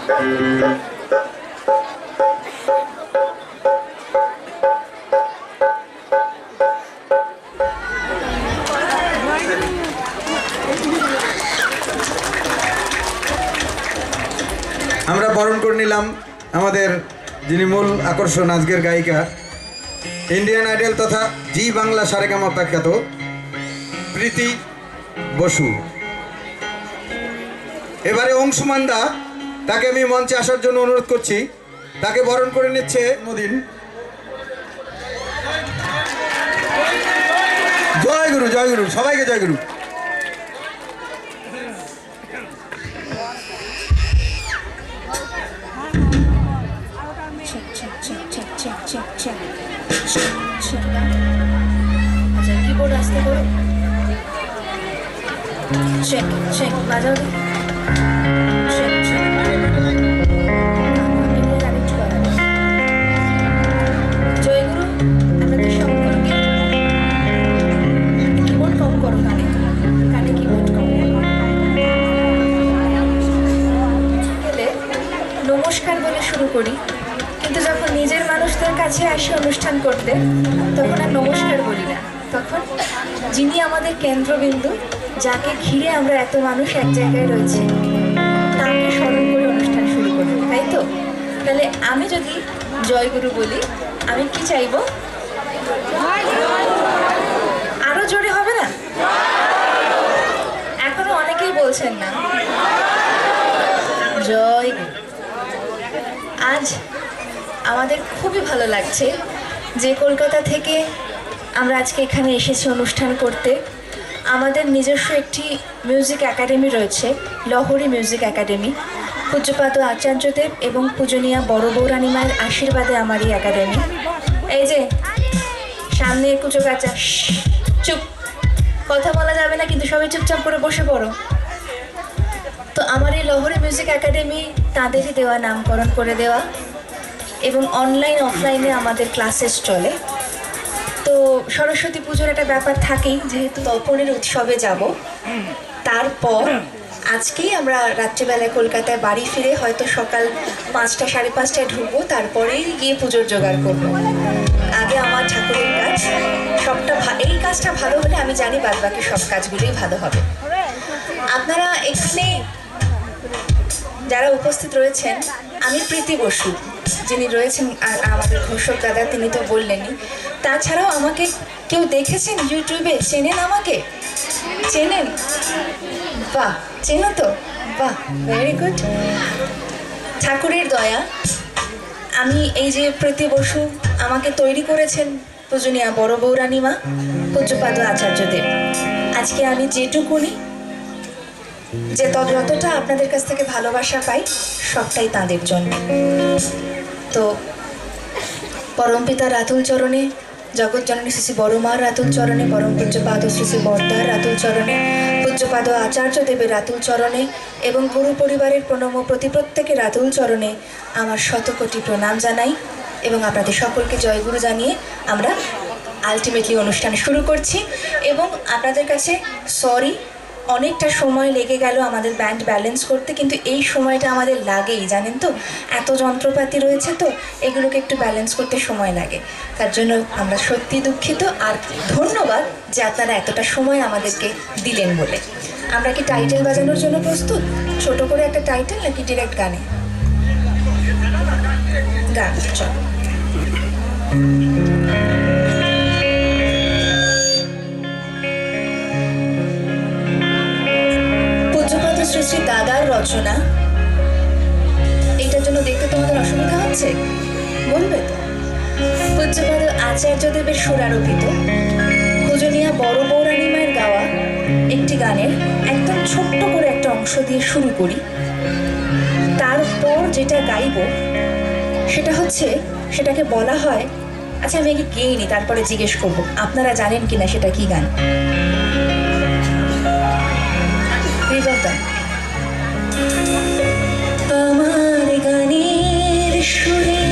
আমরা বরণ করে নিলাম আমাদের যিনি মূল আকর্ষণ আজকের গায়িকা, ইন্ডিয়ান আইডল তথা জি বাংলা সারেগামা প্রখ্যাত প্রীতি বসু। এবারে অংশুমান দা, তাকে আমি মঞ্চে আসার জন্য অনুরোধ করছি। তাকে বরণ করে নিচ্ছে মদিন। জয় গুরু, জয় গুরু, সবাইকে জয় গুরু। আচ্ছা কিবোর্ড আসতে করো, চেক চেক বাজাও, চেক চেক জয়গুরু। আপনাদের সম্পর্কে কিবোর্ড কম করো, কানে কানে কিবোর্ড কম করো। গেলে নমস্কার বলে শুরু করি, কিন্তু যখন নিজের মানুষদের কাছে আসি অনুষ্ঠান করতে তখন আর নমস্কার বলি না, তখন যিনি আমাদের কেন্দ্রবিন্দু, যাকে ঘিরে আমরা এত মানুষ এক জায়গায় রয়েছে, তাকে স্মরণ করে অনুষ্ঠান শুরু করি, তাই তো? তাহলে আমি যদি জয়গুরু বলি, আমি কি চাইবো? আরো জোরে হবে না? এখনো অনেকেই বলছেন না জয়গুরু। আজ আমাদের খুবই ভালো লাগছে যে কলকাতা থেকে আমরা আজকে এখানে এসেছি অনুষ্ঠান করতে। আমাদের নিজস্ব একটি মিউজিক একাডেমি রয়েছে, লহরী মিউজিক একাডেমি। পূজ্যপাদ আচার্যদেব এবং পূজনীয়া বড় বৌরানী মায়ের আশীর্বাদে আমার এই একাডেমি। এই যে সামনে কুচো কাচা, চুপ, কথা বলা যাবে না, কিন্তু সবাই চুপচাপ করে বসে পড়ো। তো আমার এই লহরী মিউজিক একাডেমি তাঁদেরই দেওয়া, নামকরণ করে দেওয়া, এবং অনলাইন অফলাইনে আমাদের ক্লাসেস চলে। তো সরস্বতী পুজোর একটা ব্যাপার থাকেই, যেহেতু তর্পণের উৎসবে যাব, তারপর আজকেই আমরা রাত্রিবেলায় কলকাতায় বাড়ি ফিরে হয়তো সকাল 5টা 5:30টায় ঢুকবো, তারপরেই গিয়ে পুজোর জোগাড় করবো। আগে আমার ঠাকুরের কাজ সবটা, এই কাজটা ভালো হলে আমি জানি বাদবাকি সব কাজগুলোই ভালো হবে। আপনারা এখানে যারা উপস্থিত রয়েছেন, আমি প্রীতি বসু, যিনি রয়েছেন আমাদের ঘোষক দাদা, তিনি তো বললেনই। তাছাড়াও আমাকে কেউ দেখেছেন ইউটিউবে? চেনেন আমাকে? চেনেন? বাহ, চেনো তো? বাহ, ভেরি গুড। ঠাকুরের দয়া, আমি এই যে প্রীতি বসু, আমাকে তৈরি করেছেন পূজনীয়া বড় বৌরানী মা, পূজ্যপাদ আচার্যদেব। আজকে আমি যেটুকুনি, যে যতটা আপনাদের কাছ থেকে ভালোবাসা পাই, সবটাই তাঁদের জন্য। তো পরমপিতা রাতুল চরণে, জগৎজননী শ্রী বড় মার রাতুল চরণে, পরম পূজ্যপাদ শ্রী বর্দার রাতুল চরণে, পূজ্যপাদ আচার্যদেবের রাতুল চরণে এবং গুরু পরিবারের প্রণম প্রতি প্রত্যেকের রাতুল চরণে আমার শতকোটি প্রণাম জানাই, এবং আপনাদের সকলকে জয়গুরু জানিয়ে আমরা আলটিমেটলি অনুষ্ঠান শুরু করছি। এবং আপনাদের কাছে সরি, অনেকটা সময় লেগে গেল আমাদের ব্যান্ড ব্যালেন্স করতে, কিন্তু এই সময়টা আমাদের লাগেই, জানেন তো, এত যন্ত্রপাতি রয়েছে, তো এগুলোকে একটু ব্যালেন্স করতে সময় লাগে। তার জন্য আমরা সত্যি দুঃখিত, আর ধন্যবাদ যে আপনারা এতটা সময় আমাদেরকে দিলেন বলে। আমরা কি টাইটেল বাজানোর জন্য প্রস্তুত? ছোট করে একটা টাইটেল, নাকি ডিরেক্ট গানে? গান, চল। শ্রী শ্রী দাদার রচনা, এটার জন্য দেখতে তোমাদের অসুবিধা হচ্ছে? বলবে তো। পূজ্যপাদ আচার্যদেবের সুরারোপিত পূজনীয়া বড় বৌরানী মায়ের গাওয়া একটি গানের একদম ছোট্ট করে একটা অংশ দিয়ে শুরু করি। তারপর যেটা গাইব সেটা হচ্ছে, সেটাকে বলা হয়, আচ্ছা আমি আগে গেয়ে নি, তারপরে জিজ্ঞেস করবো আপনারা জানেন কিনা সেটা কি গান। আমার গানের সুরে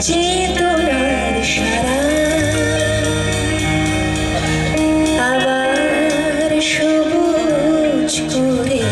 চেতনার সারা আবার সবুজ করে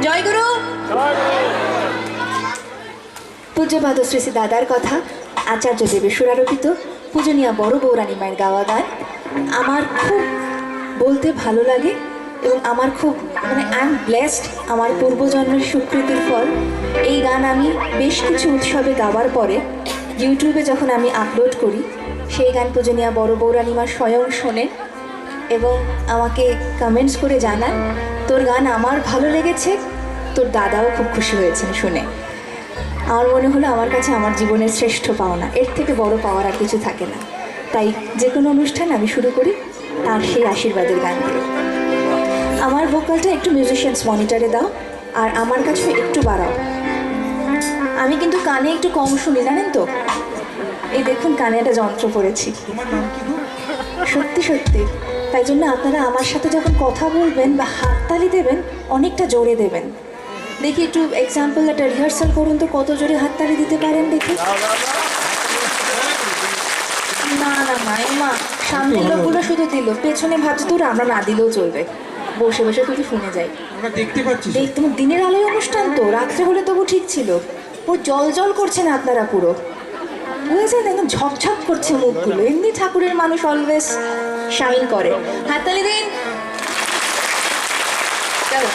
জয় গুরু। পূজ্যপাদ শ্রী শ্রী দাদার কথা, আচার্য দেবের সুরারোপিত পূজনীয়া বড় বৌরানী মায়ের গাওয়া গান আমার খুব বলতে ভালো লাগে এবং আমার খুব আই এম ব্লেসড। আমার পূর্বজন্মের স্বীকৃতির ফল এই গান আমি বেশ কিছু উৎসবে গাওয়ার পরে ইউটিউবে যখন আমি আপলোড করি, সেই গান পূজনীয়া বড় বৌরানী মা স্বয়ং শোনেন এবং আমাকে কমেন্টস করে জানান তোর গান আমার ভালো লেগেছে, তোর দাদাও খুব খুশি হয়েছেন শুনে। আমার মনে হলো আমার কাছে আমার জীবনের শ্রেষ্ঠ পাওনা, এর থেকে বড় পাওয়ার আর কিছু থাকে না। তাই যে কোনো অনুষ্ঠান আমি শুরু করি তার সেই আশীর্বাদের গান দিয়ে। আমার ভোকালটা একটু মিউজিশিয়ানস মনিটরে দাও আর আমার কাছে একটু বাড়াও। আমি কিন্তু কানে একটু কম শুনি, জানেন তো। এই দেখুন কানে একটা যন্ত্র পড়েছি, সত্যি সত্যি। তাই জন্য আপনারা আমার সাথে যখন কথা বলবেন বা হাততালি দেবেন অনেকটা জোরে দেবেন। দেখি একটু এক্সাম্পল একটা রিহার্সাল করুন তো, কত জোরে হাততালি দিতে পারেন দেখি। না না মা, সামনের লোকগুলো শুধু দিল, পেছনে ভাবছে তোর আমরা না দিলেও চলবে, বসে বসে তুই শুনে যাই। দেখতে পাচ্ছি তোমার দিনের আলোয় অনুষ্ঠান তো, রাত্রে হলে তবু ঠিক ছিল। ও জল জল করছেন আপনারা পুরো, বুঝেছেন, একদম ঝকঝক করছে মুখগুলো। এমনি ঠাকুরের মানুষ অলওয়েজ শাইন করে। হাততালি দিন। চলো,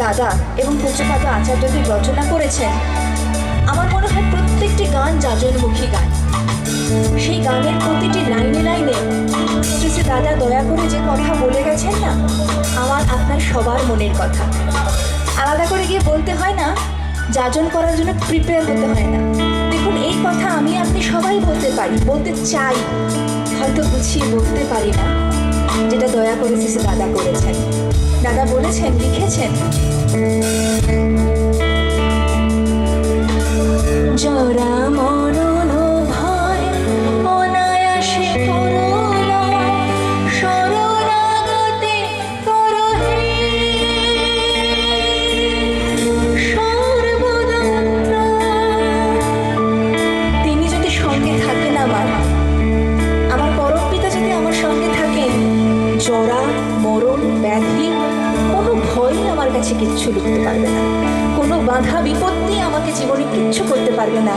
দাদা এবং পূজ্যপাদ আচার্যদেব রচনা করেছেন, আমার মনে হয় প্রত্যেকটি গান যাজনমুখী গান। সেই গানের প্রতিটি লাইনে লাইনে শ্রী শ্রী দাদা দয়া করে যে কথা বলে গেছেন না, আমার আপনার সবার মনের কথা। আলাদা করে গিয়ে বলতে হয় না, যাজন করার জন্য প্রিপেয়ার হতে হয় না। দেখুন, এই কথা আমি আপনি সবাই বলতে পারি, বলতে চাই, হয়তো গুছিয়ে বলতে পারি না, যেটা দয়া করে শ্রী শ্রী দাদা করেছেন। দাদা বলেছেন, লিখেছেন, জরা মরণ ভয় অনায়াসে করোনা, শরণাগতে করো হে সর্বদা। তিনি যদি সঙ্গে থাকেন, আমার পরম পিতা যদি আমার সঙ্গে থাকেন, জরা মরণ ব্যাধি কোনো ভয়ই আমার কাছে কিচ্ছু লুকতে পারবে না, কোনো বাধা বিপত্তি আমাকে জীবনে কিচ্ছু করতে পারবে না,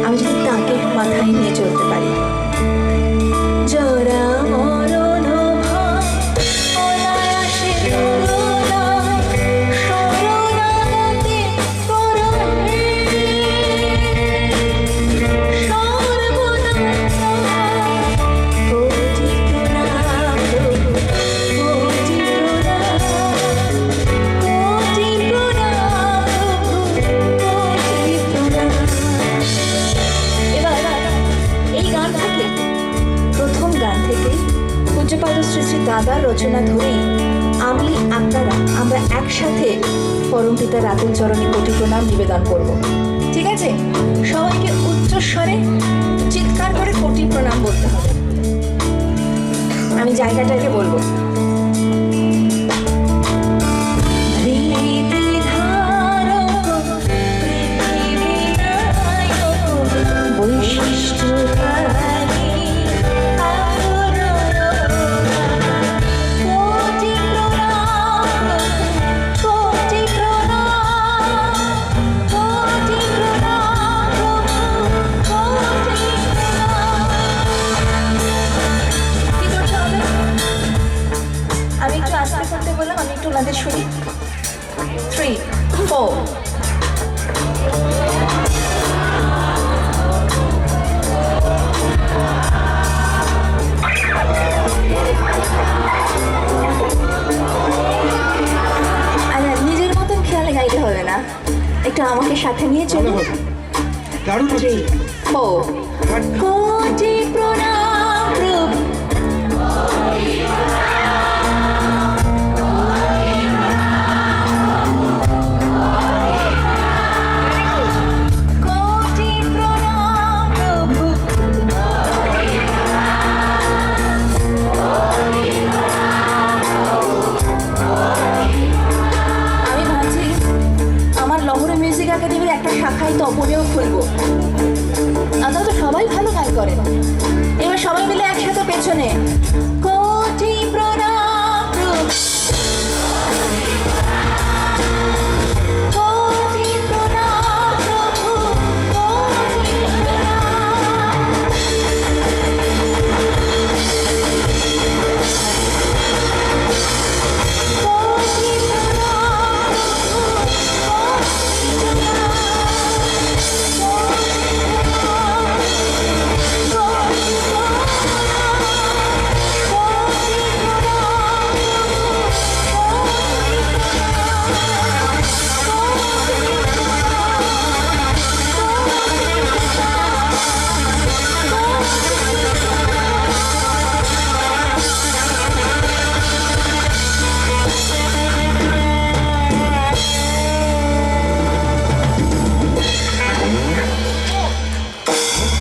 আমি যদি তাকে মাথায় নিয়ে চলতে পারি। জরা মরণ ভয় অনায়াসে করোনা, শরণাগতে করো হে সর্বদা। কোটি প্রণাম প্রভু, কোটি প্রণাম, কোটি প্রণাম প্রভু, কোটি প্রণাম। এবার এই গান থেকে, প্রথম গান থেকে পূজ্যপাদ শ্রী শ্রী দাদার রচনা ধরেই আমি আপনারা আমরা একসাথে পরম পিতার আতুল চরণে কোটি প্রণাম নিবেদন করব। ঠিক আছে? সবাইকে উচ্চস্বরে চিৎকার করে কোটি প্রণাম বলতে হবে। আমি জায়গাটাকে বলবো। আমি একটু আস্তে করতে বললাম, আমি একটু ওনাদের শুনি। 3, 4। নিজের মতন খেয়ালে গাইতে হবে না, একটু আমাকে সাথে নিয়ে চলুন। 3, 4। কোটি প্রণাম প্রভু, কোটি প্রণাম প্রভু, আমি ভাবছি আমার লহরী মিউজিক একাডেমির একটা শাখায় তপনেও খুলবো। আপনারা তো সবাই ভালো গান করেন, এবার সবাই মিলে একসাথে পেছনে